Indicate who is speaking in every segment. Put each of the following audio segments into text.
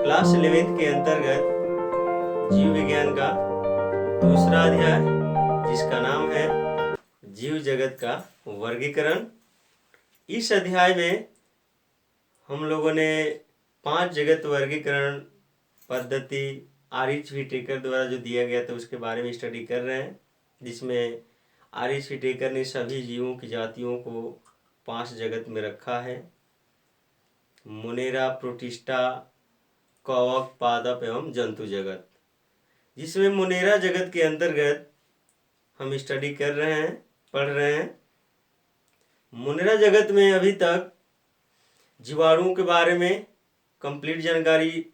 Speaker 1: Class 11th के अंतर्गत जीव विज्ञान का दूसरा अध्याय जिसका नाम है जीव जगत का वर्गीकरण। इस अध्याय में हम लोगों ने 5 जगत वर्गीकरण पद्धति आर.एच. व्हिटेकर द्वारा जो दिया गया था उसके बारे में स्टडी कर रहे हैं, जिसमें आर.एच. व्हिटेकर ने सभी जीवों की जातियों को 5 जगत में रखा है: मोनेरा, प्रोटिस्टा, कवक, पादप एवं जंतु जगत। जिसमें मोनेरा जगत के अंतर्गत हम स्टडी कर रहे हैं, पढ़ रहे हैं। मोनेरा जगत में अभी तक जीवाणुओं के बारे में कंप्लीट जानकारी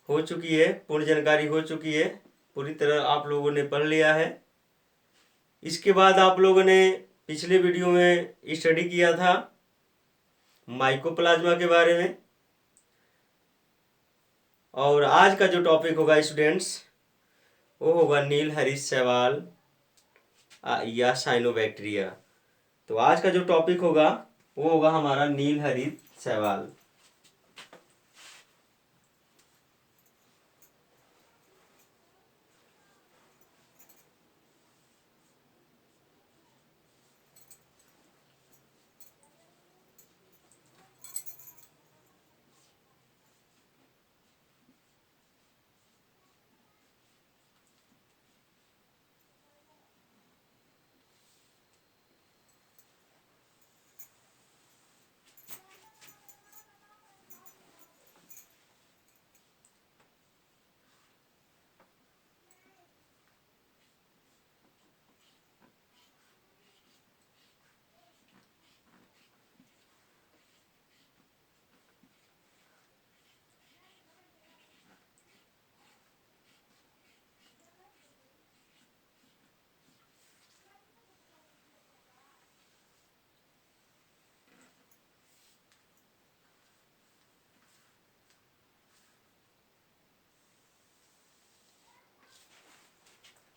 Speaker 1: हो चुकी है, पूर्ण जानकारी हो चुकी है, पूरी तरह आप लोगों ने पढ़ लिया है। इसके बाद आप लोगों ने पिछले वीडियो में स्टडी किया था माइकोप्लाज्मा के बारे में, और आज का जो टॉपिक होगा स्टूडेंट्स वो होगा नील हरित शैवाल या साइनोबैक्टीरिया। तो आज का जो टॉपिक होगा वो होगा हमारा नील हरित शैवाल।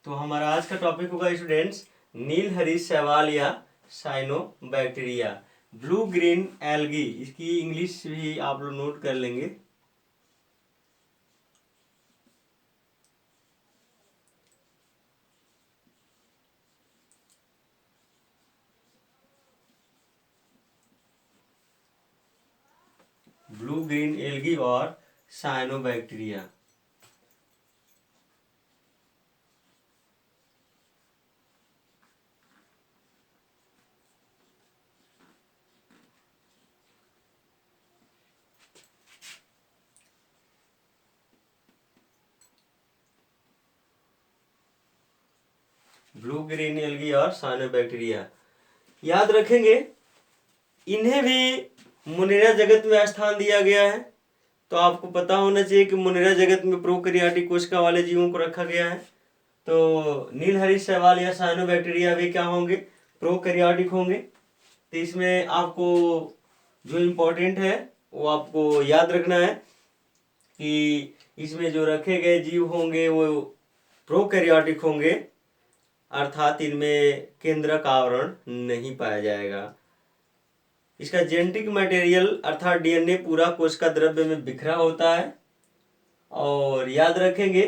Speaker 1: तो हमारा आज का टॉपिक होगा स्टूडेंट्स नील हरित शैवाल या साइनोबैक्टीरिया, ब्लू ग्रीन एल्गी। इसकी इंग्लिश भी आप लोग नोट कर लेंगे। ब्लू ग्रीन एल्गी और साइनोबैक्टीरिया। ब्लू ग्रीन एल्गी और साइनोबैक्टीरिया याद रखेंगे। इन्हें भी मोनेरा जगत में स्थान दिया गया है। तो आपको पता होना चाहिए कि मोनेरा जगत में प्रोकैरियोटिक कोशिका वाले जीवों को रखा गया है। तो नील हरित शैवाल या साइनोबैक्टीरिया भी क्या होंगे? प्रोकैरियोटिक होंगे। तो इसमें आपको जो इम्पोर्टेंट है वो आपको याद रखना है कि इसमें जो रखे गए जीव होंगे वो प्रोकैरियोटिक होंगे, अर्थात इनमें केंद्रक आवरण नहीं पाया जाएगा। इसका जेनेटिक मटेरियल अर्थात डीएनए पूरा कोशिका द्रव्य में बिखरा होता है। और याद रखेंगे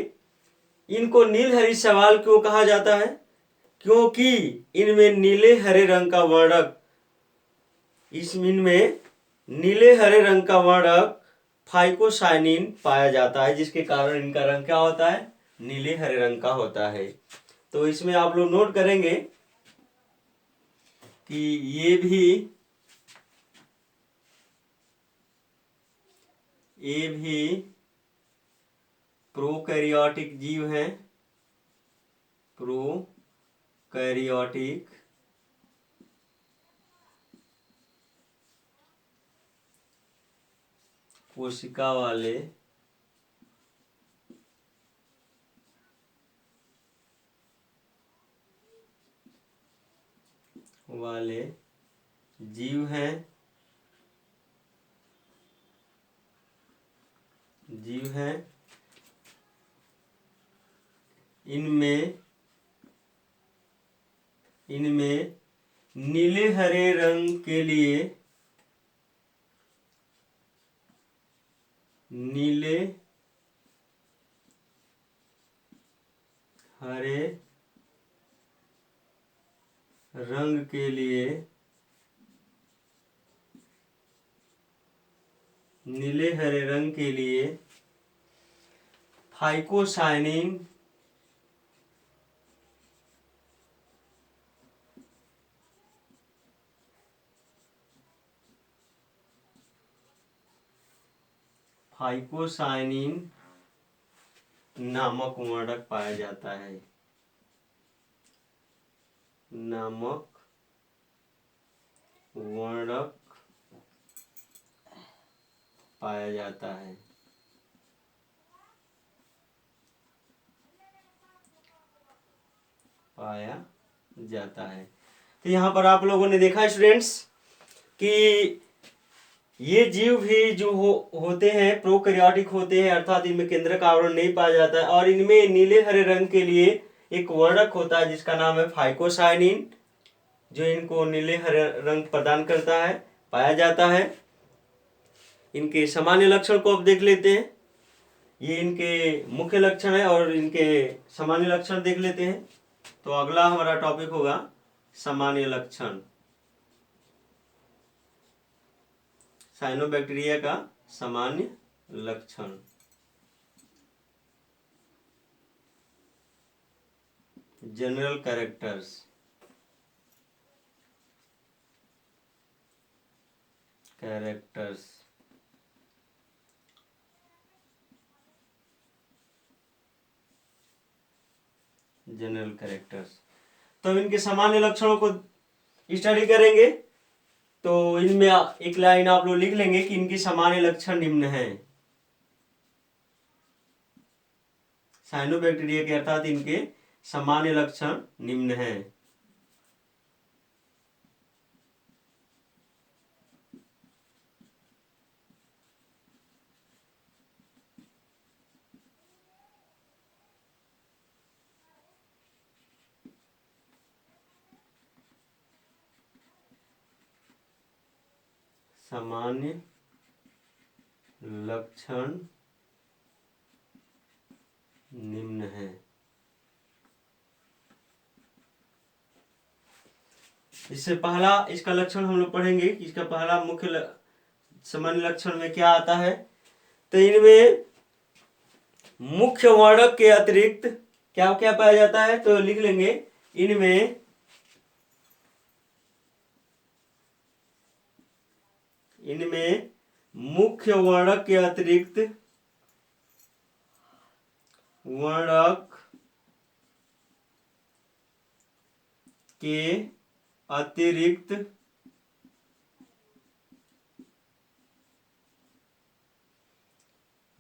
Speaker 1: इनको नील हरित शैवाल क्यों कहा जाता है? क्योंकि इनमें नीले हरे रंग का वर्णक फाइकोसाइनिन पाया जाता है, जिसके कारण इनका रंग क्या होता है? नीले हरे रंग का होता है। तो इसमें आप लोग नोट करेंगे कि ये भी प्रोकैरियोटिक जीव हैं। प्रोकैरियोटिक कोशिका वाले जीव हैं। इनमें नीले हरे रंग के लिए हरे रंग के लिए नीले हरे रंग के लिए फाइकोसाइनिन नामक वर्णक पाया जाता है। नामक वर्णक पाया जाता है। पाया जाता है। तो यहाँ पर आप लोगों ने देखा स्टूडेंट्स कि ये जीव भी जो होते हैं प्रोकैरियोटिक होते हैं, अर्थात इनमें केंद्रक आवरण नहीं पाया जाता है और इनमें नीले हरे रंग के लिए एक वर्णक होता है जिसका नाम है फाइकोसाइनिन, जो इनको नीले हरे रंग प्रदान करता है, पाया जाता है। इनके सामान्य लक्षण को अब देख लेते हैं। ये इनके मुख्य लक्षण है और इनके सामान्य लक्षण देख लेते हैं। तो अगला हमारा टॉपिक होगा सामान्य लक्षण। साइनोबैक्टीरिया का सामान्य लक्षण। General characters. General characters. तो हम इनके सामान्य लक्षणों को स्टडी करेंगे। तो इनमें एक लाइन आप लोग लिख लेंगे कि इनकी सामान्य लक्षण निम्न है। साइनोबैक्टीरिया के अर्थात इनके सामान्य लक्षण निम्न है। सामान्य लक्षण निम्न है। इससे पहला इसका लक्षण हम लोग पढ़ेंगे कि इसका पहला मुख्य सामान्य लक्षण में क्या आता है। तो इनमें मुख्य वर्णक के अतिरिक्त क्या क्या पाया जाता है, तो लिख लेंगे इनमें मुख्य वर्णक के अतिरिक्त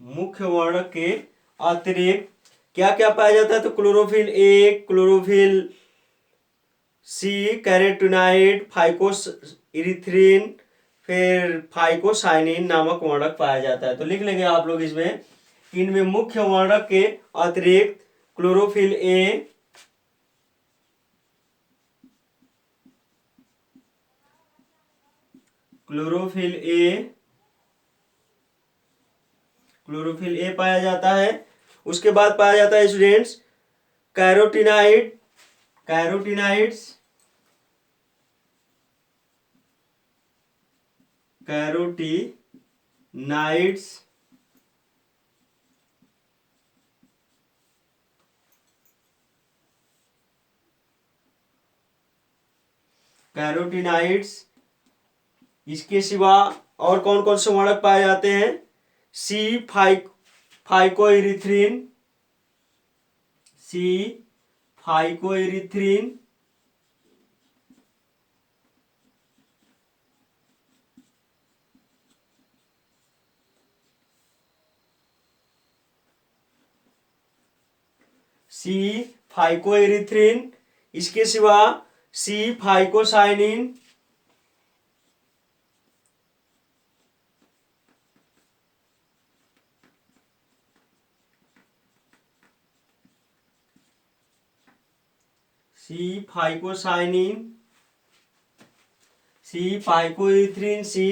Speaker 1: मुख्य वर्णक के अतिरिक्त क्या क्या पाया जाता है। तो chlorophyll A, chlorophyll C, carotenoid, फाइकोइरिथ्रिन, फिर फाइकोसाइनिन नामक वर्णक पाया जाता है। तो लिख लेंगे आप लोग इसमें, इनमें मुख्य वर्णक के अतिरिक्त क्लोरोफिल ए, क्लोरोफिल ए पाया जाता है। उसके बाद पाया जाता है स्टूडेंट्स कैरोटीनॉइड्स, इसके सिवा और कौन कौन से वर्णक पाए जाते हैं। सी फाइकोइरिथ्रिन, इसके सिवा सी फाइकोसाइनिन,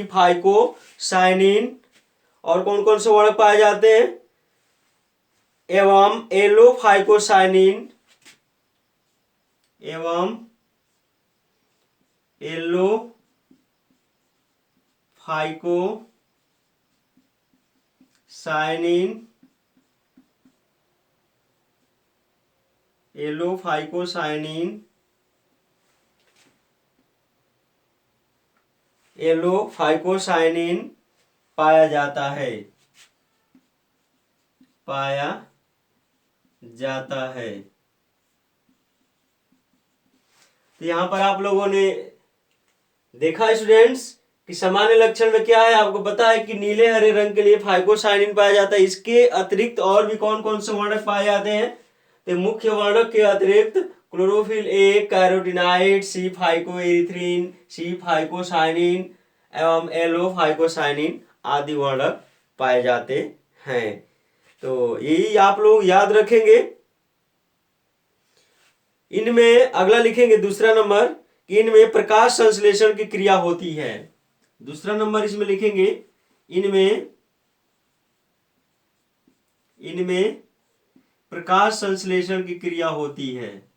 Speaker 1: फाइकोसाइनिन और कौन कौन से वर्णक पाए जाते हैं, एवं एलोफाइकोसाइनिन, एवं येलो फाइकोसाइनिन पाया जाता है तो यहाँ पर आप लोगों ने देखा स्टूडेंट्स कि सामान्य लक्षण में क्या है, आपको पता है कि नीले हरे रंग के लिए फाइकोसाइनिन पाया जाता है। इसके अतिरिक्त और भी कौन कौन से वर्णक पाए जाते हैं, तो मुख्य वर्णक के अतिरिक्त chlorophyll A, carotenoid, C phycoerythrin, C phycocyanin एवं एलो फाइकोसाइनिन आदि वर्णक पाए जाते हैं। तो यही आप लोग याद रखेंगे। इनमें अगला लिखेंगे दूसरा नंबर कि इनमें प्रकाश संश्लेषण की क्रिया होती है। दूसरा नंबर इसमें लिखेंगे इनमें प्रकाश संश्लेषण की क्रिया होती है।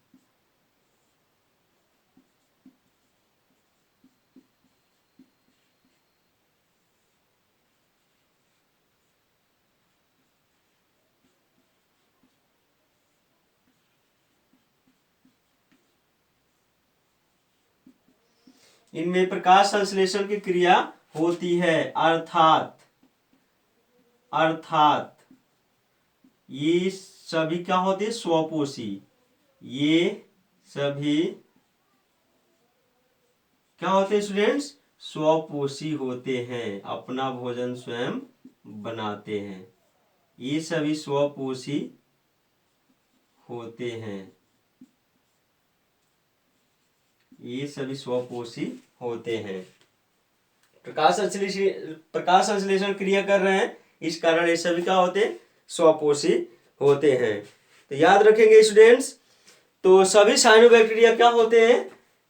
Speaker 1: इनमें प्रकाश संश्लेषण की क्रिया होती है, अर्थात ये सभी क्या होते हैं, स्वपोषी। ये सभी क्या होते हैं स्टूडेंट्स, स्वपोषी होते हैं, अपना भोजन स्वयं बनाते हैं। ये सभी स्वपोषी होते हैं, प्रकाश संश्लेषण क्रिया कर रहे हैं, इस कारण ये सभी क्या होते हैं, स्वपोषी होते हैं। तो याद रखेंगे स्टूडेंट्स, तो सभी साइनोबैक्टीरिया क्या होते हैं,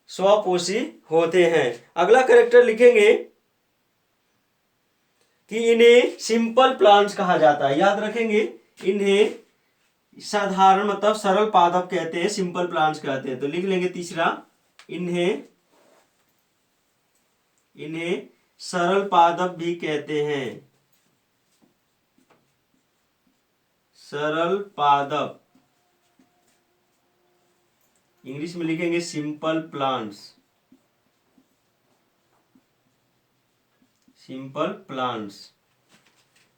Speaker 1: स्वपोषी होते हैं। अगला कैरेक्टर लिखेंगे कि इन्हें सिंपल प्लांट्स कहा जाता है। याद रखेंगे, इन्हें साधारण मतलब सरल पादप कहते हैं, सिंपल प्लांट्स कहते हैं। तो लिख लेंगे तीसरा, इन्हें सरल पादप भी कहते हैं, सरल पादप। इंग्लिश में लिखेंगे सिंपल प्लांट्स,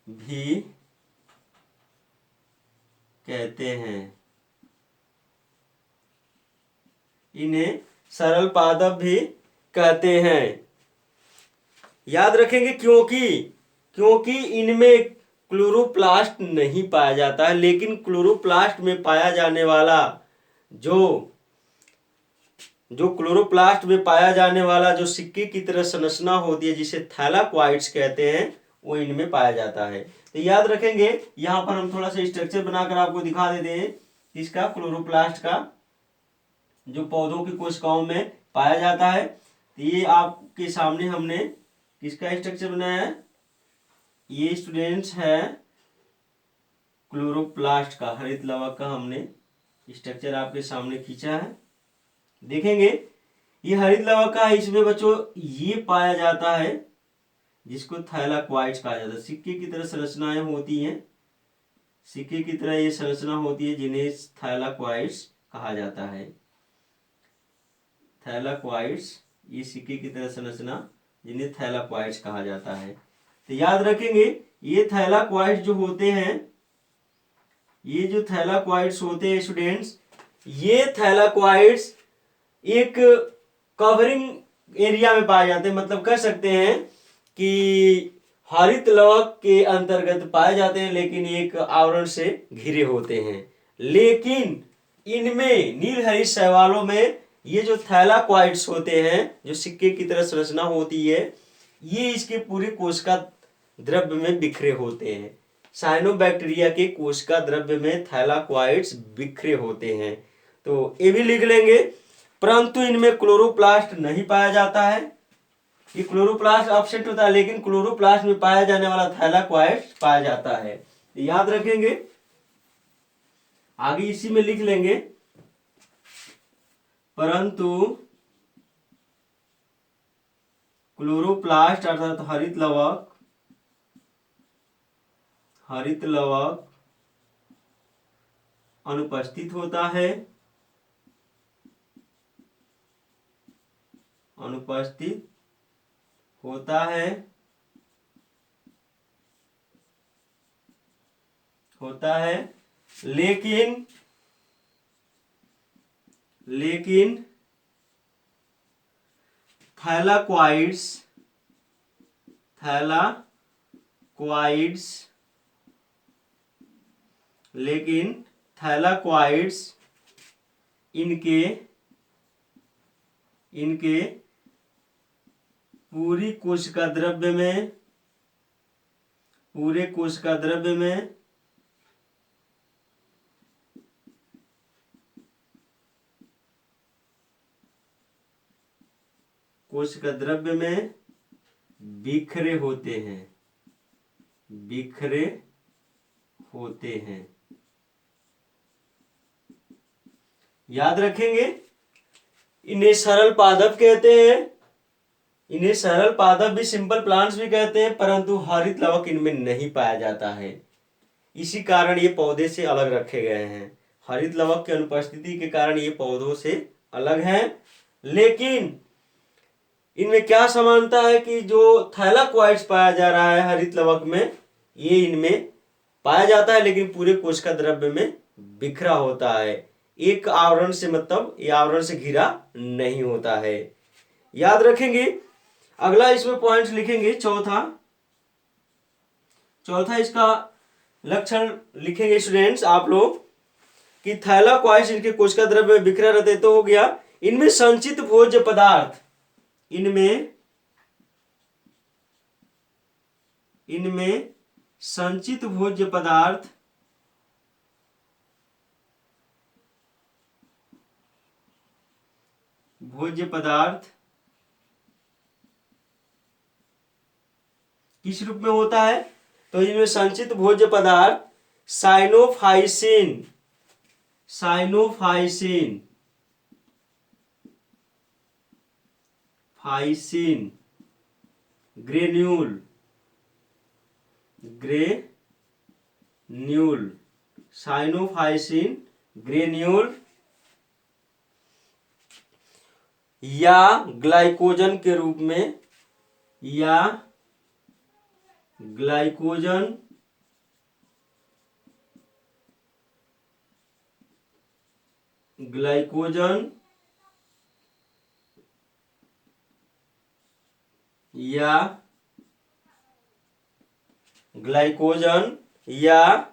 Speaker 1: भी कहते हैं। इन्हें सरल पादप भी कहते हैं। याद रखेंगे क्योंकि इनमें क्लोरोप्लास्ट नहीं पाया जाता है, लेकिन क्लोरोप्लास्ट में पाया जाने वाला जो सिक्के की तरह संरचना होती है, जिसे थैलाक्वाइड्स कहते हैं, वो इनमें पाया जाता है। तो याद रखेंगे, यहाँ पर हम थोड़ा सा स्ट्रक्चर बनाकर आपको दिखा देते हैं इसका, क्लोरोप्लास्ट का, जो पौधों की कोशिकाओं में पाया जाता है। तो ये आपके सामने हमने किसका स्ट्रक्चर बनाया है, ये स्टूडेंट्स है क्लोरोप्लास्ट का, हरित लवक का हमने स्ट्रक्चर आपके सामने खींचा है। देखेंगे ये हरित लवक का है, इसमें बच्चों ये पाया जाता है जिसको थैलाक्वाइड्स कहा जाता है। सिक्के की तरह संरचनाएं होती हैं, सिक्के की तरह ये संरचना होती है, जिन्हें थैलाक्वाइड्स कहा जाता है। थैलाक्वाइड्स, ये सिक्के की तरह संरचना, जिन्हें थैलाक्वाइड्स कहा जाता है। तो याद रखेंगे, ये थैलाक्वाइड्स जो होते हैं, ये जो थैलाक्वाइड्स होते हैं स्टूडेंट्स, ये थैलाक्वाइड्स एक कवरिंग एरिया में पाए जाते हैं, मतलब कह सकते हैं कि हरित लवक के अंतर्गत पाए जाते हैं, लेकिन एक आवरण से घिरे होते हैं। लेकिन इनमें नीलहरित शैवालों में ये जो थैलाक्वाइड्स होते हैं, जो सिक्के की तरह संरचना होती है, ये इसके पूरे कोशिका द्रव्य में बिखरे होते हैं। साइनोबैक्टीरिया के कोशिका द्रव्य में थैलाक्वाइड्स बिखरे होते हैं। तो ये भी लिख लेंगे। परंतु इनमें क्लोरोप्लास्ट नहीं पाया जाता है, ये क्लोरोप्लास्ट एब्सेंट होता है, लेकिन क्लोरोप्लास्ट में पाया जाने वाला थैलाक्वाइड्स पाया जाता है। याद रखेंगे, आगे इसी में लिख लेंगे परंतु क्लोरोप्लास्ट अर्थात हरित लवक अनुपस्थित होता है, लेकिन थैलाक्वाइड्स इनके पूरे कोशिका द्रव्य में बिखरे होते हैं। याद रखेंगे, इन्हें सरल पादप कहते हैं, इन्हें सरल पादप भी, सिंपल प्लांट्स भी कहते हैं, परंतु हरित लवक इनमें नहीं पाया जाता है। इसी कारण ये पौधे से अलग रखे गए हैं। हरित लवक की अनुपस्थिति के कारण ये पौधों से अलग हैं। लेकिन इनमें क्या समानता है कि जो थैलाक्वाइड्स पाया जा रहा है हरित लवक में, ये इनमें पाया जाता है, लेकिन पूरे कोशिका द्रव्य में बिखरा होता है। एक आवरण से, मतलब ये आवरण से घिरा नहीं होता है। याद रखेंगे। अगला इसमें पॉइंट्स लिखेंगे, चौथा इसका लक्षण लिखेंगे स्टूडेंट्स आप लोग कि थैलाक्वाइड्स इनके कोशिका द्रव्य में बिखरा रहते, तो हो गया इनमें संचित भोज्य पदार्थ, इनमें संचित भोज्य पदार्थ किस रूप में होता है? तो इनमें संचित भोज्य पदार्थ साइनोफाइसिन ग्रेन्यूल साइनोफाइसिन ग्रेन्यूल या ग्लाइकोजन के रूप में, ग्लाइकोजन या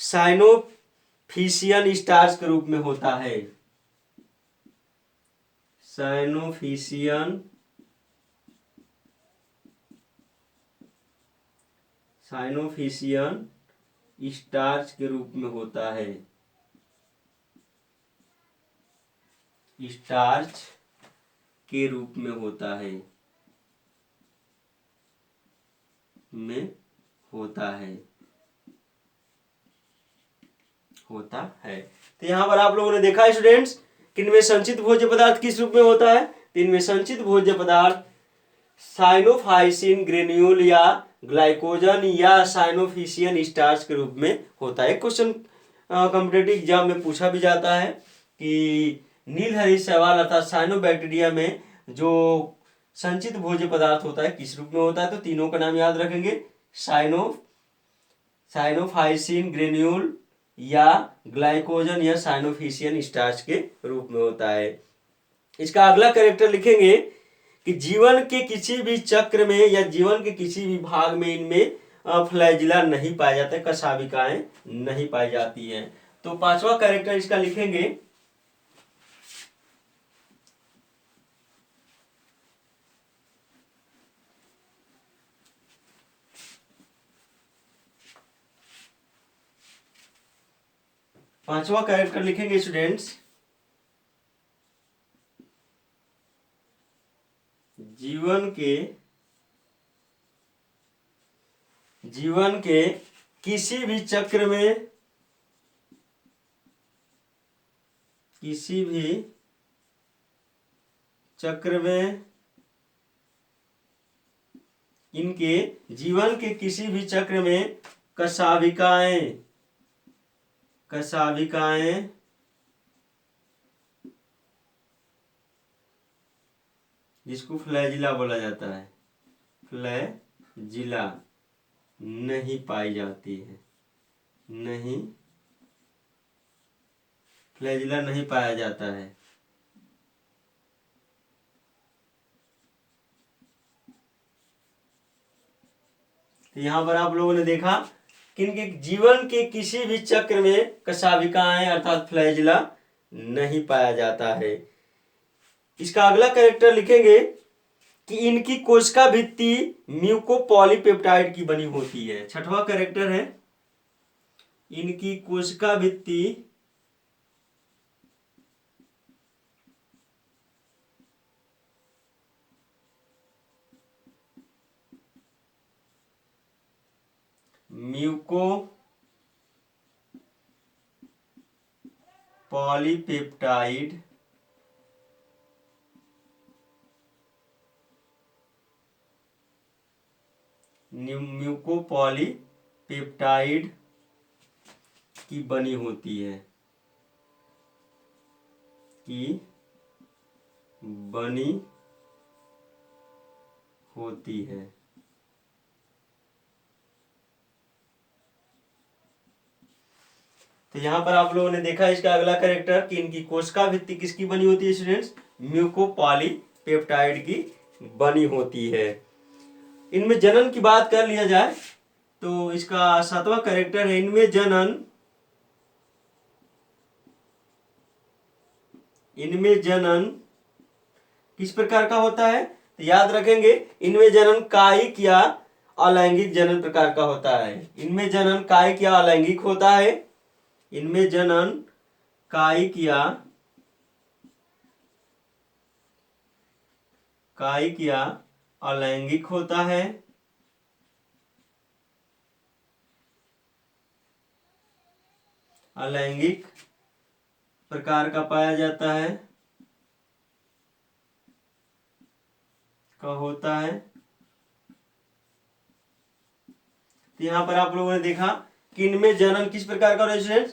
Speaker 1: साइनोफिशियन स्टार्च के रूप में होता है। साइनोफिशियन स्टार्च के रूप में होता है। तो यहाँ पर आप लोगों ने देखा स्टूडेंट्स कि इनमें संचित भोज्य पदार्थ किस रूप में होता है। तो इनमें संचित भोज्य पदार्थ साइनोफाइसिन ग्रेन्यूल या ग्लाइकोजन या साइनोफिशियन स्टार्च के रूप में होता है। क्वेश्चन कॉम्पिटिटिव एग्जाम में पूछा भी जाता है कि नीलहरित शैवाल अर्थात साइनोबैक्टीरिया में जो संचित भोज्य पदार्थ होता है किस रूप में होता है। तो तीनों का नाम याद रखेंगे, साइनोफाइसिन ग्रेन्यूल या ग्लाइकोजन या साइनोफिशियन स्टार्च के रूप में होता है। इसका अगला कैरेक्टर लिखेंगे कि जीवन के किसी भी चक्र में या जीवन के किसी भी भाग में इनमें फ्लैजिला नहीं पाया जाता, कशाभिकाएं नहीं पाई जाती हैं। तो पांचवा कैरेक्टर इसका लिखेंगे स्टूडेंट्स, जीवन के किसी भी चक्र में किसी भी चक्र में, इनके जीवन के किसी भी चक्र में कशाभिकाएं जिसको फ्लैजिला बोला जाता है, फ्लैजिला नहीं पाई जाती है, फ्लैजिला नहीं पाया जाता है। तो यहाँ पर आप लोगों ने देखा कि इनके जीवन के किसी भी चक्र में कशाभिकाएं अर्थात फ्लैजिला नहीं पाया जाता है। इसका अगला कैरेक्टर लिखेंगे कि इनकी कोशिका भित्ति म्यूकोपॉलीपेप्टाइड की बनी होती है। छठवां कैरेक्टर है, इनकी कोशिका भित्ति म्यूकोपॉलीपेप्टाइड की बनी होती है, तो यहाँ पर आप लोगों ने देखा इसका अगला कैरेक्टर कि इनकी कोशिका भित्ति किसकी बनी होती है स्टूडेंट्स, म्यूकोपॉलीपेप्टाइड की बनी होती है। इनमें जनन की बात कर लिया जाए तो इसका सातवां कैरेक्टर है, इनमें जनन किस प्रकार का होता है, तो याद रखेंगे इनमें जनन कायिक या अलैंगिक जनन प्रकार का होता है। इनमें जनन कायिक या अलैंगिक होता है, इनमें जनन कायिक या अलैंगिक होता है। अलैंगिक प्रकार का पाया जाता है होता है। तो यहाँ पर आप लोगों ने देखा कि इनमें जनन किस प्रकार का रेजिडेंस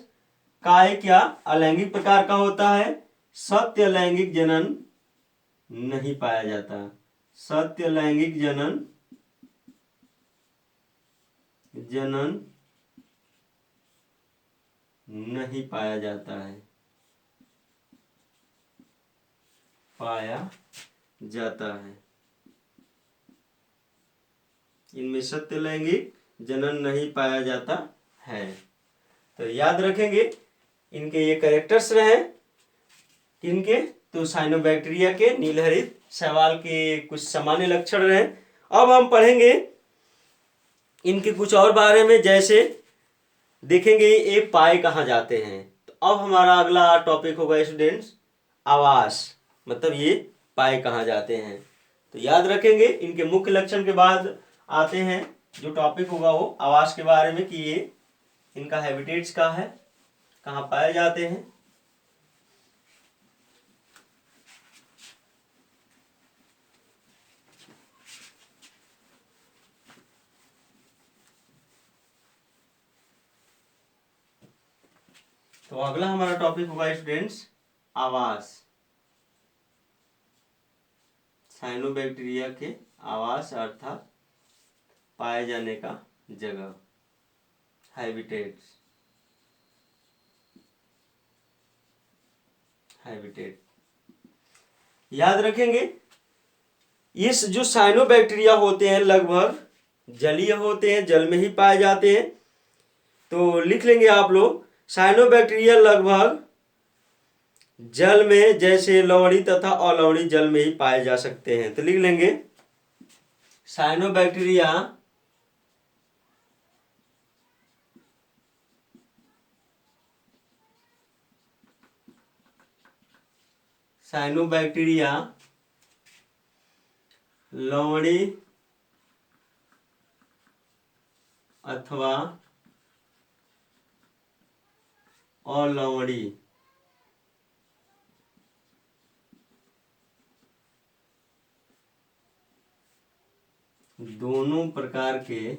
Speaker 1: कायिक या अलैंगिक प्रकार का होता है। सत्य लैंगिक जनन नहीं पाया जाता, सत्य लैंगिक जनन नहीं पाया जाता है, इनमें सत्य लैंगिक जनन नहीं पाया जाता है। तो याद रखेंगे इनके ये कैरेक्टर्स रहे इनके, तो साइनोबैक्टीरिया के नीलहरित शैवाल के कुछ सामान्य लक्षण रहे। अब हम पढ़ेंगे इनके कुछ और बारे में, जैसे देखेंगे ये पाए कहाँ जाते हैं। तो अब हमारा अगला टॉपिक होगा स्टूडेंट्स आवास, मतलब ये पाए कहाँ जाते हैं। तो याद रखेंगे इनके मुख्य लक्षण के बाद आते हैं जो टॉपिक होगा वो आवास के बारे में, कि ये इनका हैबिटेट्स कहाँ है, कहाँ पाए जाते हैं। तो अगला हमारा टॉपिक होगा स्टूडेंट्स आवास, साइनोबैक्टीरिया के आवास अर्थात पाए जाने का जगह, हैबिटेट। याद रखेंगे इस जो साइनोबैक्टीरिया होते हैं लगभग जलीय होते हैं, जल में ही पाए जाते हैं। तो लिख लेंगे आप लोग साइनोबैक्टीरिया लगभग जल में, जैसे लवणीय तथा अलवणीय जल में ही पाए जा सकते हैं। तो लिख लेंगे साइनोबैक्टीरिया लवणीय अथवा अलवणीय दोनों प्रकार के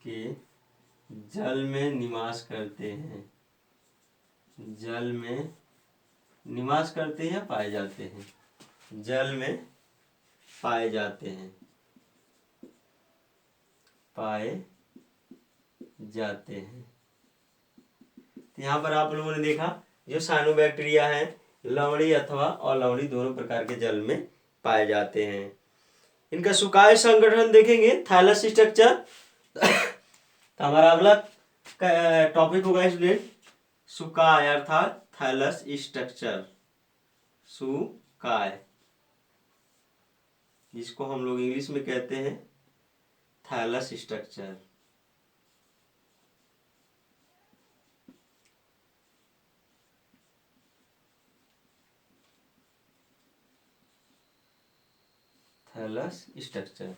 Speaker 1: के जल में निवास करते हैं, जल में निवास करते हैं, पाए जाते हैं, जल में पाए जाते हैं, पाए जाते हैं। तो यहाँ पर आप लोगों ने देखा जो साइनोबैक्टीरिया है लवणीय अथवा अलवणीय दोनों प्रकार के जल में पाए जाते हैं। इनका सुकाय संगठन देखेंगे, थाइलस स्ट्रक्चर। तो हमारा अगला टॉपिक होगा स्टूडेंट सुकाय अर्थात थाइलस स्ट्रक्चर, सुकाय, जिसको हम लोग इंग्लिश में कहते हैं थाइलस स्ट्रक्चर। थैलस स्ट्रक्चर,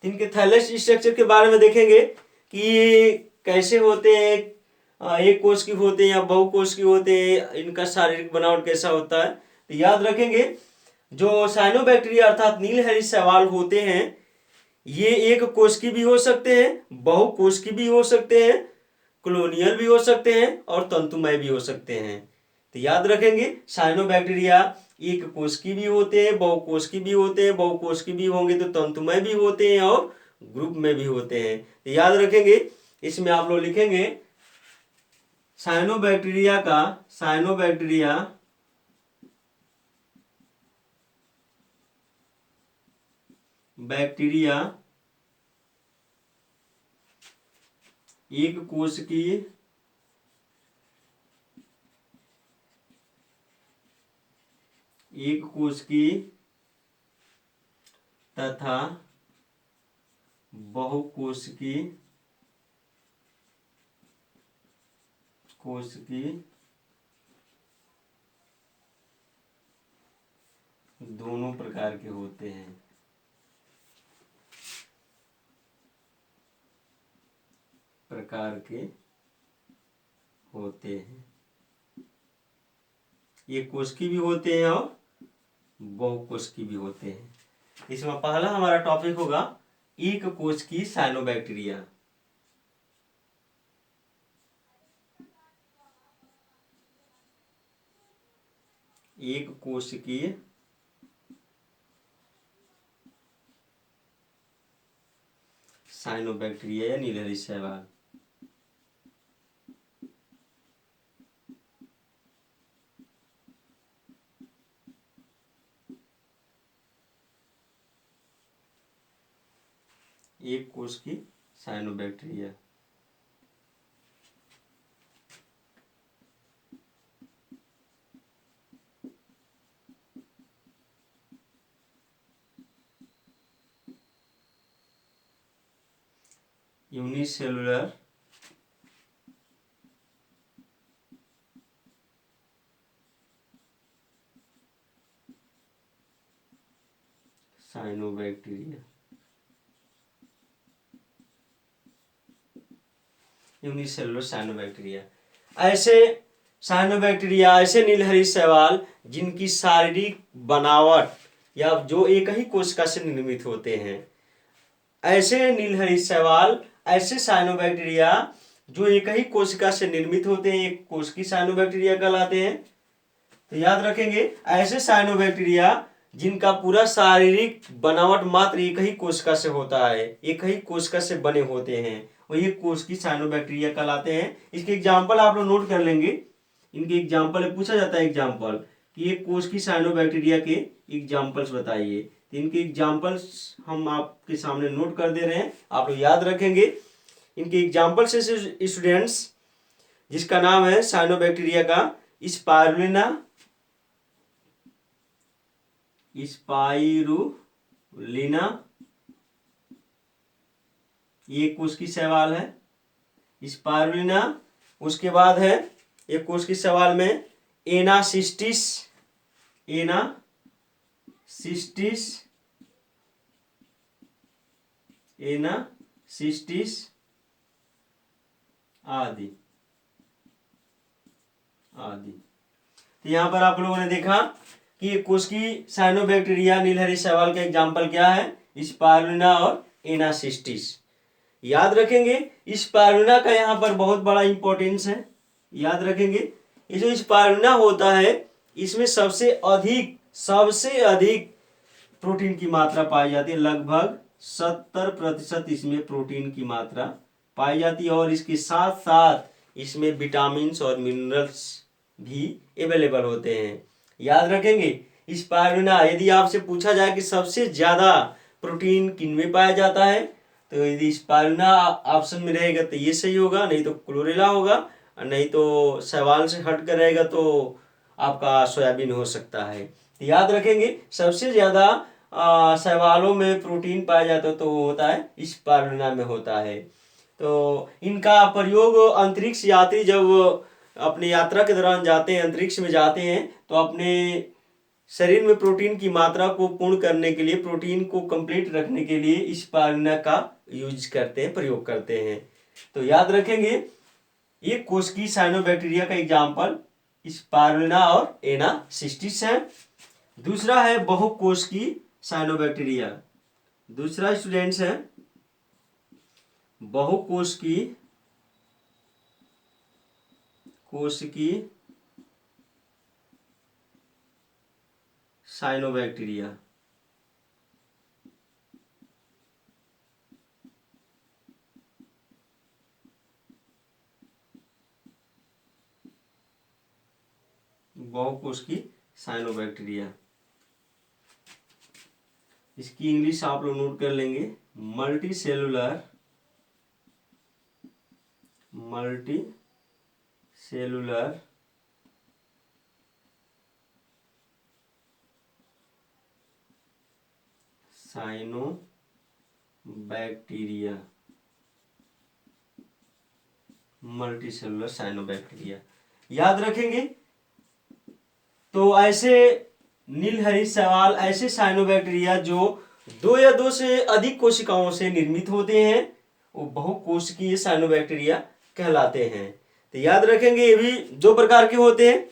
Speaker 1: इनके थैलस स्ट्रक्चर के बारे में देखेंगे कि ये कैसे होते हैं, एक कोष की होते हैं या बहुकोष की होते हैं, इनका शारीरिक बनावट कैसा होता है। तो याद रखेंगे जो साइनोबैक्टीरिया अर्थात नीलहरी शैवाल होते हैं ये एक कोष की भी हो सकते हैं, बहुकोष की भी हो सकते हैं, कॉलोनियल भी हो सकते हैं और तंतुमय भी हो सकते हैं। तो याद रखेंगे साइनोबैक्टीरिया एक कोष की भी होते हैं, बहुकोष की भी होते हैं, बहुकोष की भी होंगे तो तंतुमय भी होते हैं और ग्रुप में भी होते हैं। तो याद रखेंगे इसमें आप लोग लिखेंगे साइनोबैक्टीरिया एक कोष की तथा बहुकोष की दोनों प्रकार के होते हैं, ये कोष की भी होते हैं और बहुकोष की भी होते हैं। इसमें पहला हमारा टॉपिक होगा एक कोष की साइनोबैक्टीरिया। एक कोष की साइनोबैक्टीरिया या नीलहरी शैवाल। एक कोष की cyanobacteria. Unicellular cyanobacteria, unicellular cyanobacteria. ऐसे साइनोबैक्टीरिया, ऐसे नीलहरी शैवाल जिनकी शारीरिक बनावट या जो एक ही कोशिका से निर्मित होते हैं, ऐसे नीलहरी शैवाल, ऐसे साइनोबैक्टीरिया जो एक ही कोशिका से निर्मित होते हैं, एक कोश की साइनोबैक्टीरिया कहलाते हैं। तो याद रखेंगे ऐसे साइनोबैक्टीरिया जिनका पूरा शारीरिक बनावट मात्र एक ही कोशिका से होता है, एक ही कोशिका से बने होते हैं, वो एक कोश की साइनोबैक्टीरिया कहलाते हैं। इसके एग्जाम्पल आप लोग नोट कर लेंगे, इनके एग्जाम्पल पूछा जाता है एग्जाम्पल कि एक कोश की साइनोबैक्टीरिया के एग्जाम्पल्स बताइए। तो इनके एग्जाम्पल्स हम आपके सामने नोट कर दे रहे हैं, आप लोग याद रखेंगे। इनके एग्जाम्पल्स स्टूडेंट्स जिसका नाम है साइनोबैक्टीरिया का स्पाइरुलिना, ये कोश की शैवाल है स्पाइरुलिना। उसके बाद है एक कोश की शैवाल में एनासिस्टिस आदि। तो यहाँ पर आप लोगों ने देखा कि कोशिकी साइनोबैक्टीरिया नीलहरी शैवाल का एग्जाम्पल क्या है, स्पारुलिना और एनासिस्टिस। याद रखेंगे स्पारुलिना का यहाँ पर बहुत बड़ा इंपॉर्टेंस है। याद रखेंगे ये जो स्पारुलिना होता है इसमें सबसे अधिक प्रोटीन की मात्रा पाई जाती है। लगभग 70% इसमें प्रोटीन की मात्रा पाई जाती है और इसके साथ साथ इसमें विटामिन और मिनरल्स भी अवेलेबल होते हैं। याद रखेंगे स्पारुलिना, यदि आपसे पूछा जाए कि सबसे ज्यादा प्रोटीन किनमें पाया जाता है, तो यदि स्पारुलिना ऑप्शन में रहेगा तो ये सही होगा, नहीं तो क्लोरेला होगा, और नहीं तो शैवाल से हट कर रहेगा तो आपका सोयाबीन हो सकता है। तो याद रखेंगे सबसे ज्यादा शैवालों में प्रोटीन पाया जाता है तो वो होता है स्पारुलिना में होता है। तो इनका प्रयोग अंतरिक्ष यात्री जब अपनी यात्रा के दौरान जाते हैं, अंतरिक्ष में जाते हैं, तो अपने शरीर में प्रोटीन की मात्रा को पूर्ण करने के लिए, प्रोटीन को कंप्लीट रखने के लिए स्पारुलिना का यूज करते हैं, प्रयोग करते हैं। तो याद रखेंगे ये कोशिकीय साइनोबैक्टीरिया का एग्जाम्पल स्पारुलिना और एनासिस्टिस है। दूसरा है बहुकोशिकीय साइनोबैक्टीरिया। दूसरा स्टूडेंट्स है बहुकोशिकीय साइनोबैक्टीरिया। बहुकोशिकीय साइनोबैक्टीरिया, इसकी इंग्लिश आप लोग नोट कर लेंगे, multi cellular cyanobacteria, multi cellular cyanobacteria. याद रखेंगे तो ऐसे नीलहरी शैवाल, ऐसे साइनोबैक्टीरिया जो 2 या 2 से अधिक कोशिकाओं से निर्मित होते हैं, वो बहुकोशिकीय साइनोबैक्टीरिया कहलाते हैं। तो याद रखेंगे ये भी 2 प्रकार के होते हैं।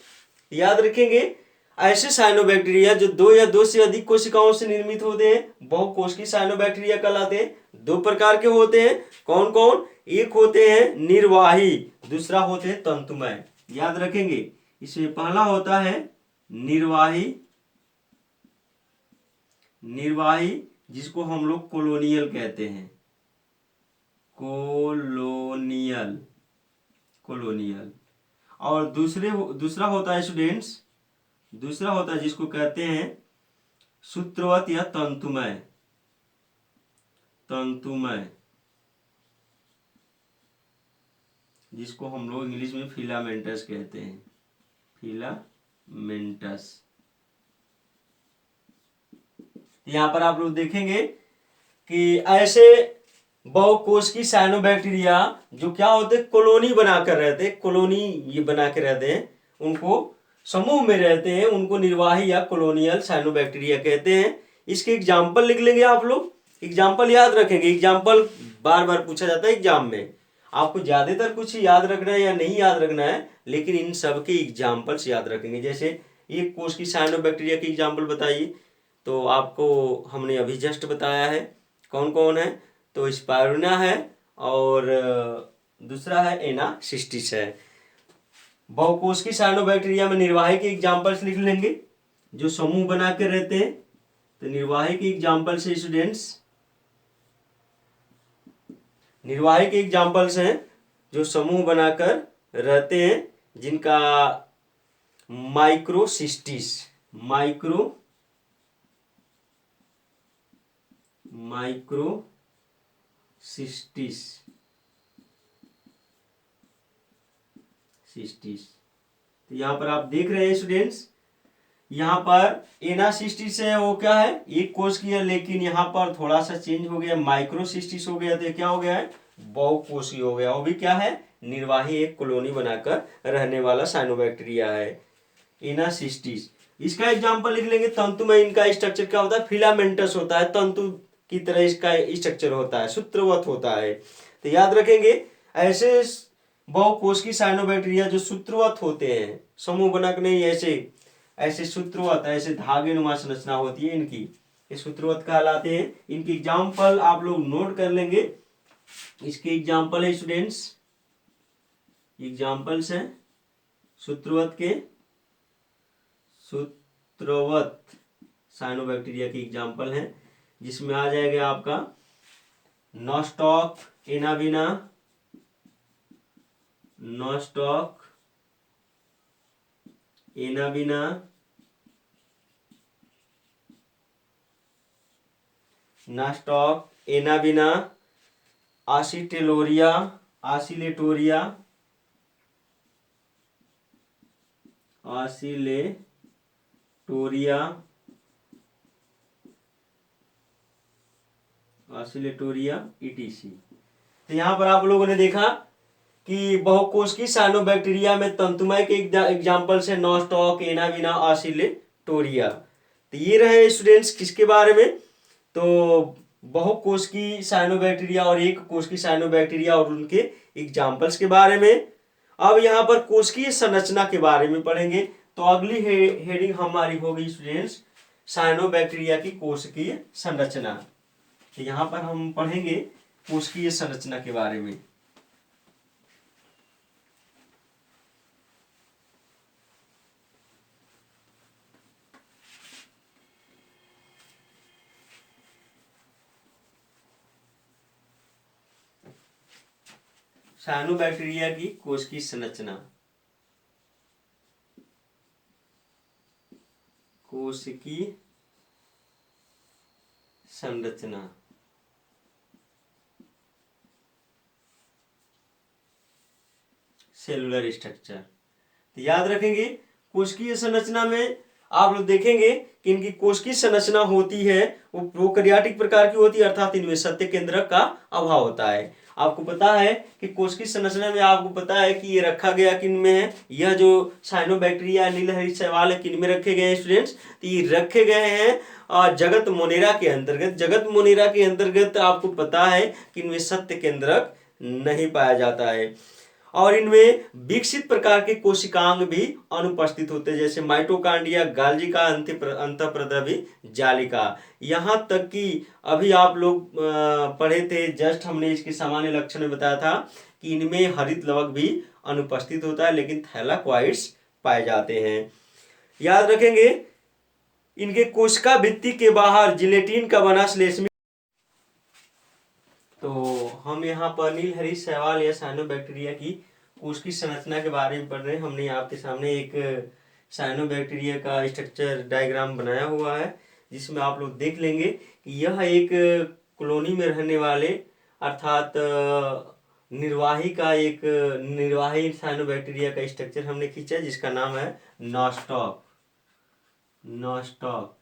Speaker 1: याद रखेंगे ऐसे साइनोबैक्टीरिया जो 2 या 2 से अधिक कोशिकाओं से निर्मित होते हैं बहुकोशिकीय साइनोबैक्टीरिया कहलाते हैं। 2 प्रकार के होते हैं, कौन कौन? एक होते हैं निर्वाही, दूसरा होते हैं तंतुमय। याद रखेंगे इसमें पहला होता है निर्वाही जिसको हम लोग कोलोनियल कहते हैं, कोलोनियल। और दूसरा होता है स्टूडेंट्स, दूसरा होता है जिसको कहते हैं सूत्रवत या तंतुमय, जिसको हम लोग इंग्लिश में फिलामेंटस कहते हैं, फिलामेंटस। यहाँ पर आप लोग देखेंगे कि ऐसे बहुकोशिकीय साइनोबैक्टीरिया जो क्या होते हैं, कॉलोनी बनाकर रहते हैं, कॉलोनी ये बना के रहते हैं, उनको समूह में रहते हैं, उनको निर्वाही या कॉलोनियल साइनोबैक्टीरिया कहते हैं। इसके एग्जाम्पल लिख लेंगे आप लोग, एग्जाम्पल याद रखेंगे। एग्जाम्पल बार बार पूछा जाता है एग्जाम में, आपको ज्यादातर कुछ याद रखना है या नहीं याद रखना है, लेकिन इन सब के एग्जाम्पल्स याद रखेंगे। जैसे एक कोशिकीय साइनोबैक्टीरिया की एग्जाम्पल बताइए, तो आपको हमने अभी जस्ट बताया है कौन कौन है, तो स्पारुलिना है और दूसरा है एनासिस्टिस है। बहुकोशिकीय साइनोबैक्टीरिया में निर्वाही के एग्जाम्पल्स लिख लेंगे जो समूह बना कर रहते हैं। तो निर्वाही के एग्जाम्पल्स है स्टूडेंट्स, निर्वाही के एग्जाम्पल्स हैं जो समूह बनाकर रहते हैं, जिनका माइक्रोसिस्टिस तो यहाँ पर आप देख रहे हैं स्टूडेंट्स, यहाँ पर एनासिस्टिस है वो क्या है, एक कोश की है, लेकिन यहाँ पर थोड़ा सा चेंज हो गया, माइक्रोसिस्टिस हो गया, तो क्या हो गया है, बहुकोषीय हो गया। वो भी क्या है, निर्वाही, एक कॉलोनी बनाकर रहने वाला साइनोबैक्टीरिया है एनासिस्टिस। इसका एग्जाम्पल लिख लेंगे तंतुमय। इनका स्ट्रक्चर क्या होता है, फिलामेंटस होता है, तंतु की तरह इसका स्ट्रक्चर होता है, सूत्रवत होता है। तो याद रखेंगे ऐसे बहुकोशिकीय साइनोबैक्टीरिया जो सूत्रवत होते हैं, समूह बनक नहीं, ऐसे ऐसे सूत्रवत, ऐसे धागे नुमा संरचना होती है इनकी, ये सूत्रवत कहलाते हैं। इनकी एग्जाम्पल आप लोग नोट कर लेंगे। इसके एग्जाम्पल है स्टूडेंट्स, एग्जाम्पल्स हैं सूत्रवत के, सूत्रवत साइनोबैक्टीरिया की एग्जाम्पल हैं, जिसमें आ जाएगा आपका नॉस्टॉक एनाविना, नॉस्टॉक एनाविना, नॉस्टॉक एनाविना, आसिटेलोरिया, आसिलेटोरिया, आसिलेटोरिया, आसिलेटोरिया ईटीसी। तो यहाँ पर आप लोगों ने देखा कि बहुकोशिकीय साइनोबैक्टीरिया में तंतुमय के एग्जाम्पल्स है नॉस्टॉक एनाविना, आसिलेटोरिया। तो ये रहे स्टूडेंट्स किसके बारे में, तो बहुकोशिकीय साइनोबैक्टीरिया और एक कोशिकीय साइनोबैक्टीरिया और उनके एग्जाम्पल्स के बारे में। अब यहाँ पर कोशिकीय संरचना के बारे में पढ़ेंगे। तो अगली हेडिंग हमारी होगी स्टूडेंट्स साइनोबैक्टीरिया की कोशिकीय संरचना। तो यहाँ पर हम पढ़ेंगे कोशिकीय संरचना के बारे में। साइनोबैक्टीरिया की कोशिकीय संरचना, कोशिकीय संरचना। Cellular structure. तो याद रखेंगे कोशिकीय संरचना में आप लोग देखेंगे कि इनकी कोशिकीय संरचना होती है वो प्रोकैरियोटिक प्रकार की होती है, अर्थात इनमें सत्य केंद्रक का अभाव होता है। आपको पता है कि कोशिकीय संरचना में आपको पता है कि ये रखा गया किन में है, यह जो साइनोबैक्टीरिया नीलहरी शैवाल है किन में रखे गए हैं स्टूडेंट्स, तो ये रखे गए हैं जगत मोनेरा के अंतर्गत। जगत मोनेरा के अंतर्गत आपको पता है कि इनमें सत्य केंद्रक नहीं पाया जाता है और इनमें विकसित प्रकार के कोशिकांग भी अनुपस्थित होते हैं, जैसे माइटोकांड्रिया, गाल्जिका, अंतःप्रद्रवी जालिका। यहाँ तक कि अभी आप लोग पढ़े थे, जस्ट हमने इसके सामान्य लक्षण में बताया था कि इनमें हरित लवक भी अनुपस्थित होता है, लेकिन थैलाक्वाइड्स पाए जाते हैं। याद रखेंगे इनके कोशिका भित्ति के बाहर जिलेटिन का बना श्लेष्मी। तो हम यहाँ पर नीलहरी शैवाल या साइनोबैक्टीरिया की कोशिकीय संरचना के बारे में पढ़ रहे हैं। हमने आपके सामने एक साइनोबैक्टीरिया का स्ट्रक्चर डायग्राम बनाया हुआ है, जिसमें आप लोग देख लेंगे कि यह एक कॉलोनी में रहने वाले अर्थात निर्वाही साइनोबैक्टीरिया का स्ट्रक्चर हमने खींचा है, जिसका नाम है नॉस्टॉक। नॉस्टॉक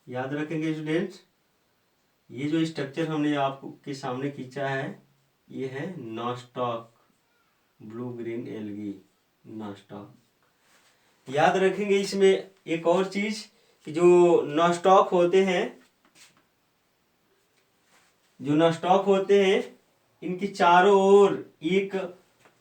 Speaker 1: याद रखेंगे स्टूडेंट्स, ये जो स्ट्रक्चर हमने आपको के सामने खींचा है ये है nostoc, blue green algae nostoc. याद रखेंगे इसमें एक और चीज कि जो नॉस्टॉक होते हैं, इनकी चारों ओर एक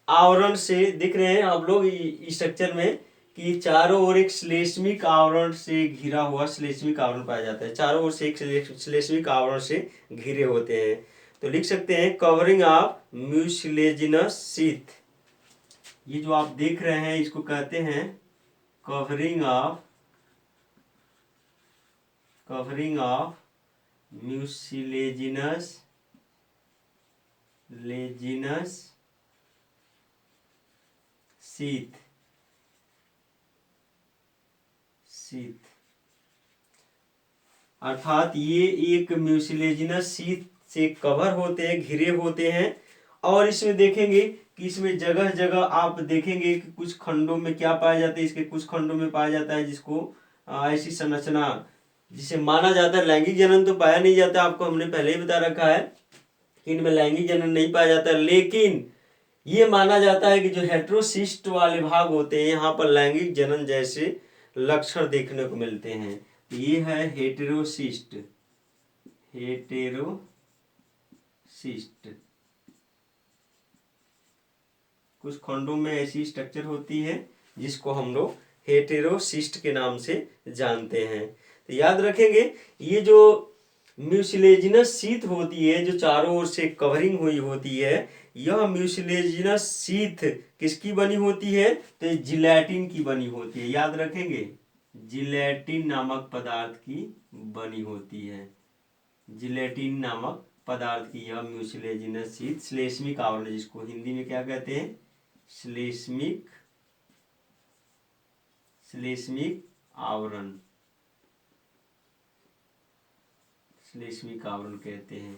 Speaker 1: आवरण से दिख रहे हैं आप लोग स्ट्रक्चर में कि चारों ओर एक श्लेष्मिक आवरण से घिरा हुआ श्लेष्मिक आवरण पाया जाता है। चारों ओर से एक श्लेष्मिक आवरण से घिरे होते हैं। तो लिख सकते हैं कवरिंग ऑफ म्यूसिलेजिनस शीथ। ये जो आप देख रहे हैं इसको कहते हैं कवरिंग ऑफ म्यूसिलेजिनस शीथ। अर्थात ये एक म्यूसिलेजिनस शीथ से कवर होते हैं, घिरे होते हैं। और इसमें देखेंगे कि इसमें जगह जगह आप देखेंगे कि कुछ खंडों में क्या पाया जाता है, इसके कुछ खंडों में पाया जाता है जिसको ऐसी संरचना जिसे माना जाता है लैंगिक जनन तो पाया नहीं जाता, आपको हमने पहले ही बता रखा है कि इनमें लैंगिक जनन नहीं पाया जाता, लेकिन ये माना जाता है कि जो हेटेरोसिस्ट वाले भाग होते हैं यहाँ पर लैंगिक जनन जैसे लक्षण देखने को मिलते हैं। ये है हेटेरोसिस्ट। कुछ खंडों में ऐसी स्ट्रक्चर होती है जिसको हम लोग हेटेरोसिस्ट के नाम से जानते हैं। तो याद रखेंगे, ये जो म्यूसिलेजिनस शीथ होती है जो चारों ओर से कवरिंग हुई होती है, यह म्यूसिलेजिनस शीथ किसकी बनी होती है? तो जिलेटिन की बनी होती है। याद रखेंगे, जिलेटिन नामक पदार्थ की बनी होती है। जिलेटिन नामक पदार्थ की यह म्यूसिलेजिनस शीथ, श्लेष्मिक आवरण, जिसको हिंदी में क्या कहते हैं? श्लेष्मिक आवरण, श्लेष्मिक आवरण कहते हैं।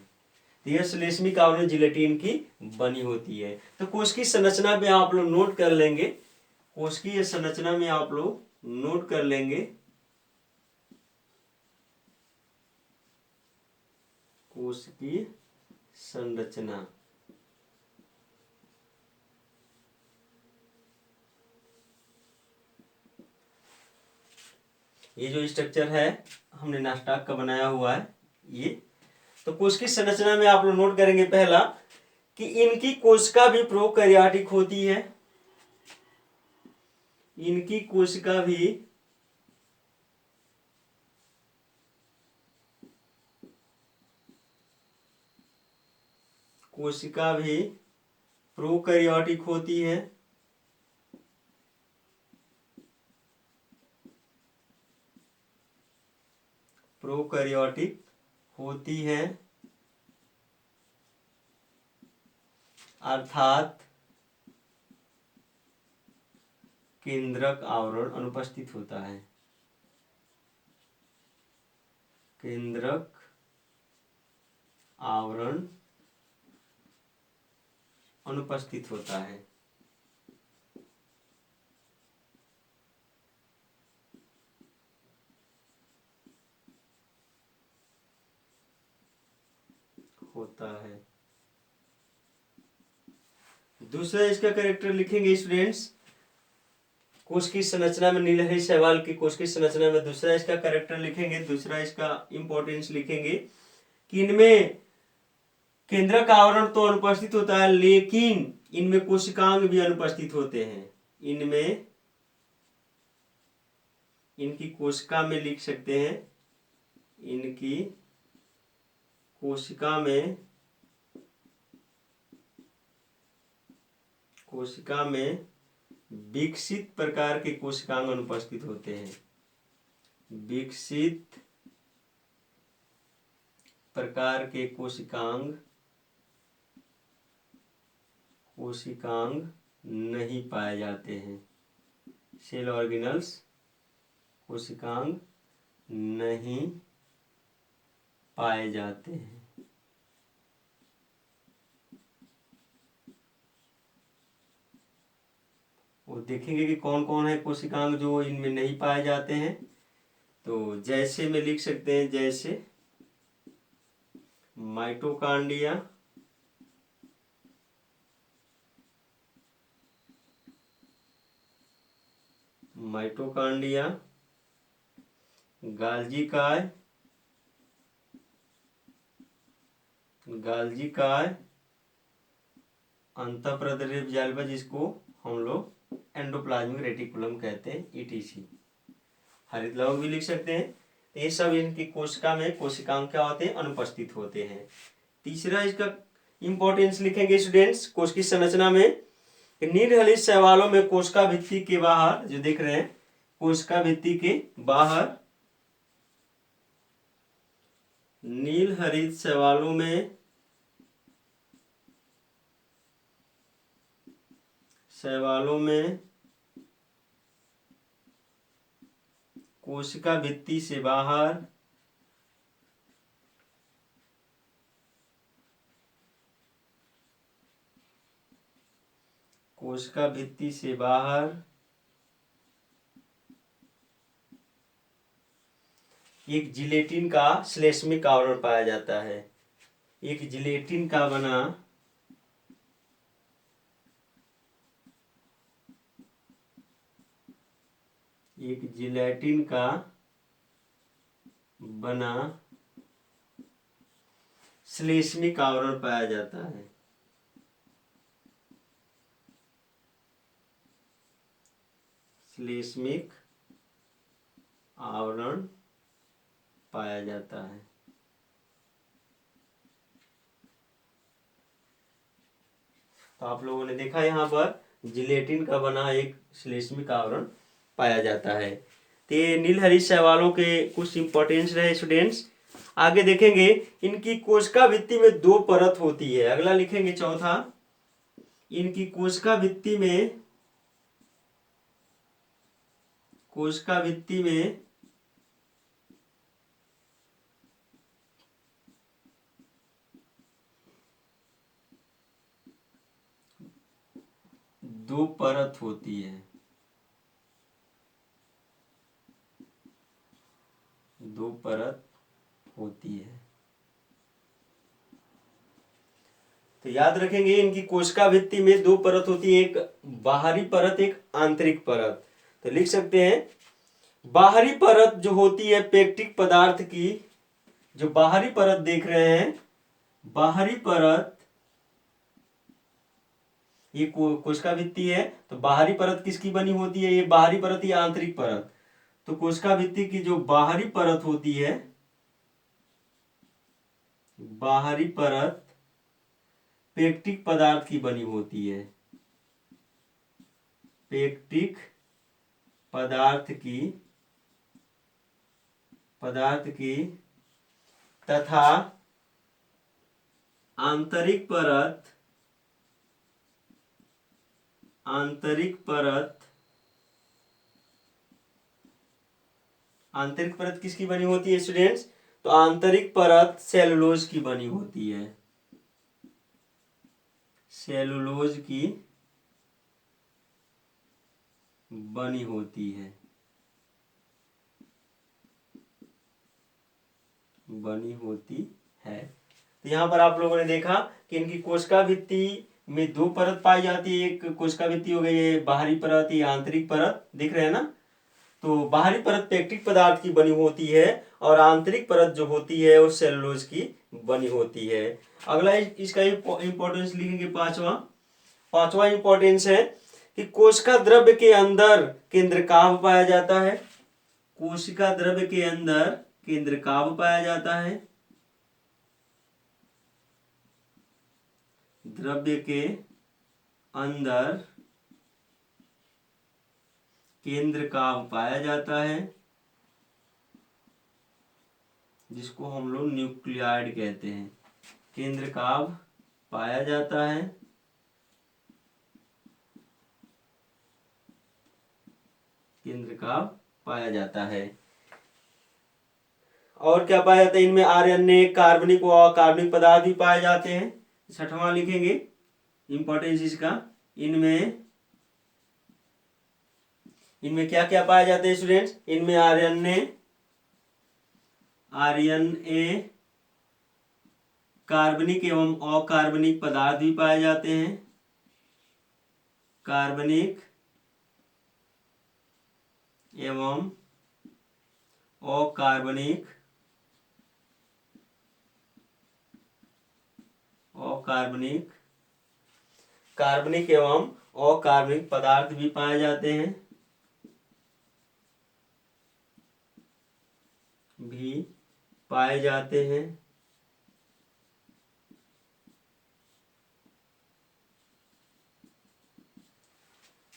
Speaker 1: तो यह श्लेष्मिक आवरण जिलेटिन की बनी होती है। तो कोशिकीय संरचना में आप लोग नोट कर लेंगे, कोशिकीय संरचना में आप लोग नोट कर लेंगे, कोशिकीय संरचना। ये जो स्ट्रक्चर है हमने नास्टाक का बनाया हुआ है ये। तो कोशिकीय संरचना में आप लोग नोट करेंगे पहला कि इनकी कोशिका भी प्रोकैरियोटिक होती है। इनकी कोशिका भी प्रोकैरियोटिक होती है। प्रोकैरियोटिक होती है अर्थात केंद्रक आवरण अनुपस्थित होता है। केंद्रक आवरण अनुपस्थित होता है। दूसरा इसका कैरेक्टर लिखेंगे स्टूडेंट्स, कोशिकीय संरचना में नीलहरी शैवाल की कोशिकीय संरचना में दूसरा इसका कैरेक्टर लिखेंगे, दूसरा इसका इंपॉर्टेंस लिखेंगे कि इनमें केंद्रक आवरण तो अनुपस्थित होता है, लेकिन इनमें कोशिकांग भी अनुपस्थित होते हैं। इनमें, इनकी कोशिका में लिख सकते हैं, इनकी कोशिका में विकसित प्रकार के कोशिकांग अनुपस्थित होते हैं। विकसित प्रकार के कोशिकांग नहीं पाए जाते हैं। सेल ऑर्गेनल्स कोशिकांग नहीं पाए जाते हैं। वो देखेंगे कि कौन कौन है कोशिकांग जो इनमें नहीं पाए जाते हैं। तो जैसे में लिख सकते हैं, जैसे माइटोकांड्रिया, गाल्जी काय, अंतःप्रद्रव्य जालिका जिसको हम लोग एंडोप्लाज्मिक रेटिकुलम कहते हैं, ETC। हरित लवक भी लिख सकते हैं। ये सब इनकी कोशिका में कोशिकांग क्या होते हैं? अनुपस्थित होते हैं। तीसरा इसका इंपॉर्टेंस लिखेंगे स्टूडेंट्स, कोशिकीय संरचना में नीलहरित शैवालों में कोशिका भित्ति के बाहर, जो देख रहे हैं कोशिका भित्ति के बाहर, नीलहरित शैवालों में कोशिका भित्ति से बाहर एक जिलेटिन का श्लेष्मिक आवरण पाया जाता है। एक जिलेटिन का बना श्लेष्मिक आवरण पाया जाता है। श्लेष्मिक आवरण पाया जाता है। तो आप लोगों ने देखा यहाँ पर जिलेटिन का बना एक श्लेष्मिक आवरण पाया जाता है। तो ये नीलहरित शैवालों के कुछ इंपॉर्टेंस रहे स्टूडेंट्स। आगे देखेंगे इनकी कोशिका भित्ति में दो परत होती है। अगला लिखेंगे चौथा, इनकी कोशिका भित्ति में दो परत होती है। दो परत होती है। तो याद रखेंगे इनकी कोशिका भित्ति में दो परत होती है, एक बाहरी परत, एक आंतरिक परत। तो लिख सकते हैं बाहरी परत जो होती है पेक्टिक पदार्थ की, जो बाहरी परत देख रहे हैं, बाहरी परत ये कोशिका भित्ति है। तो बाहरी परत किसकी बनी होती है? ये बाहरी परत या आंतरिक परत? तो कोशिका भित्ति की जो बाहरी परत होती है, बाहरी परत पेक्टिक पदार्थ की बनी होती है। पेक्टिक पदार्थ की तथा आंतरिक परत किसकी बनी होती है स्टूडेंट्स? तो आंतरिक परत सेलुलोज की बनी होती है। सेलुलोज की बनी होती है। तो यहाँ पर आप लोगों ने देखा कि इनकी कोशिका भित्ति में दो परत पाई जाती है। एक कोशिका भित्ति हो गई है बाहरी परत या आंतरिक परत, दिख रहे हैं ना? तो बाहरी परत पेक्टिक पदार्थ की बनी होती है और आंतरिक परत जो होती है वो सेलुलोज की बनी होती है। अगला इसका इंपॉर्टेंस लिखेंगे पांचवा इंपॉर्टेंस है कि कोशिका द्रव्य के अंदर केंद्रकाभ पाया जाता है। कोशिका द्रव्य के अंदर केंद्रकाभ पाया जाता है। द्रव्य के अंदर केंद्रकाभ पाया जाता है, जिसको हम लोग न्यूक्लियाइड कहते हैं। केंद्रकाभ पाया जाता है। केंद्रकाभ पाया जाता है। और क्या पाया जाता है? इनमें आरएनए, कार्बनिक व अकार्बनिक पदार्थ भी पाए जाते हैं। छठवां लिखेंगे इंपॉर्टेंस इसका। इनमें क्या क्या पाया जाता है स्टूडेंट्स? इनमें आरएनए, कार्बनिक एवं अकार्बनिक पदार्थ भी पाए जाते हैं। कार्बनिक एवं अकार्बनिक कार्बनिक एवं अकार्बनिक पदार्थ भी पाए जाते हैं।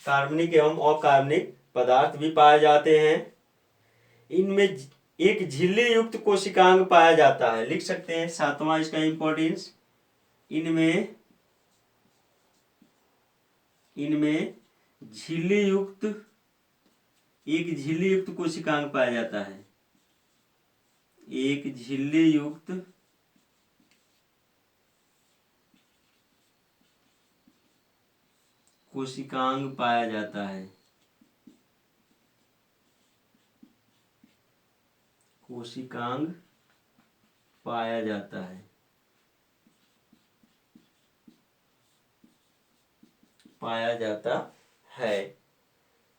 Speaker 1: कार्बनिक एवं अकार्बनिक पदार्थ भी पाए जाते हैं। इनमें एक झिल्ली युक्त कोशिकांग पाया जाता है। लिख सकते हैं सातवां इसका इंपॉर्टेंस। इनमें झिल्ली युक्त कोशिकांग पाया जाता है। एक झिल्ली युक्त कोशिकांग पाया जाता है। कोशिकांग पाया जाता है।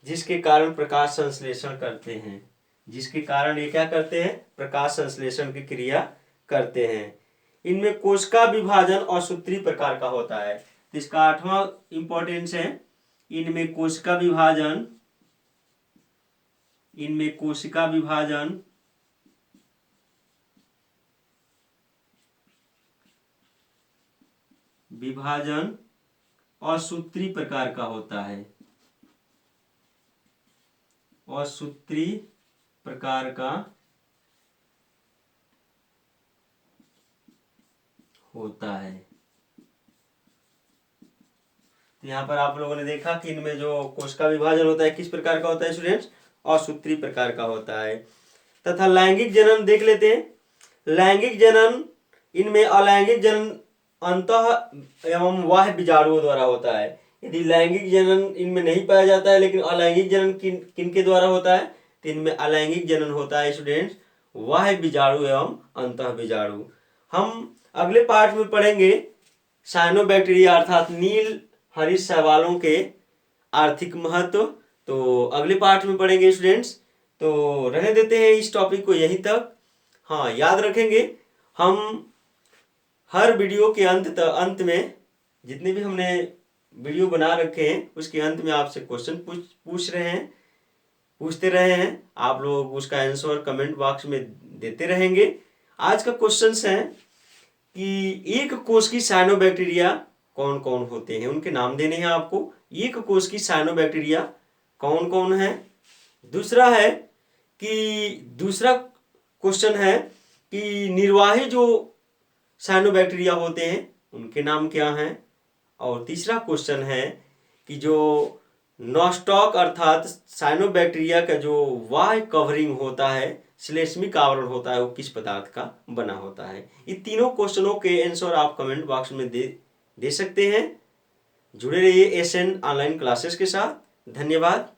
Speaker 1: जिसके कारण प्रकाश संश्लेषण करते हैं। जिसके कारण ये क्या करते हैं? प्रकाश संश्लेषण की क्रिया करते हैं। इनमें कोशिका विभाजन असूत्रीय प्रकार का होता है। तो इसका आठवां इंपॉर्टेंस है, इनमें कोशिका विभाजन इनमें कोशिका विभाजन असूत्री प्रकार का होता है, असूत्री प्रकार का होता है। तो यहाँ पर आप लोगों ने देखा कि इनमें जो कोशिका विभाजन होता है किस प्रकार का होता है स्टूडेंट्स, असूत्री प्रकार का होता है। तथा लैंगिक जनन देख लेते हैं। लैंगिक जनन, इनमें अलैंगिक जनन अंतः एवं बाह्य बीजाणुओं द्वारा होता है। यदि लैंगिक जनन इनमें नहीं पाया जाता है, लेकिन अलैंगिक जनन किनके द्वारा होता है, तो इनमें अलैंगिक जनन होता है स्टूडेंट्स बाह्य बीजाणु एवं अंतः बीजाणु। हम अगले पार्ट में पढ़ेंगे साइनोबैक्टीरिया अर्थात नील हरित शैवालों के आर्थिक महत्व। तो अगले पार्ट में पढ़ेंगे स्टूडेंट्स। तो रहने देते हैं इस टॉपिक को यहीं तक। हाँ, याद रखेंगे हम हर वीडियो के अंत में जितने भी हमने वीडियो बना रखे हैं उसके अंत में आपसे क्वेश्चन पूछते रहे हैं। आप लोग उसका आंसर कमेंट बॉक्स में देते रहेंगे। आज का क्वेश्चन है कि एक कोश की साइनोबैक्टीरिया कौन कौन होते हैं, उनके नाम देने हैं आपको। एक कोश की साइनोबैक्टीरिया कौन कौन है। दूसरा क्वेश्चन है कि निर्वाही जो साइनोबैक्टीरिया होते हैं उनके नाम क्या हैं। और तीसरा क्वेश्चन है कि जो नॉस्टॉक अर्थात साइनोबैक्टीरिया का जो बाह्य कवरिंग होता है, श्लेष्मिक आवरण होता है, वो किस पदार्थ का बना होता है। इन तीनों क्वेश्चनों के आंसर आप कमेंट बॉक्स में दे सकते हैं। जुड़े रहिए एसएन ऑनलाइन क्लासेस के साथ। धन्यवाद।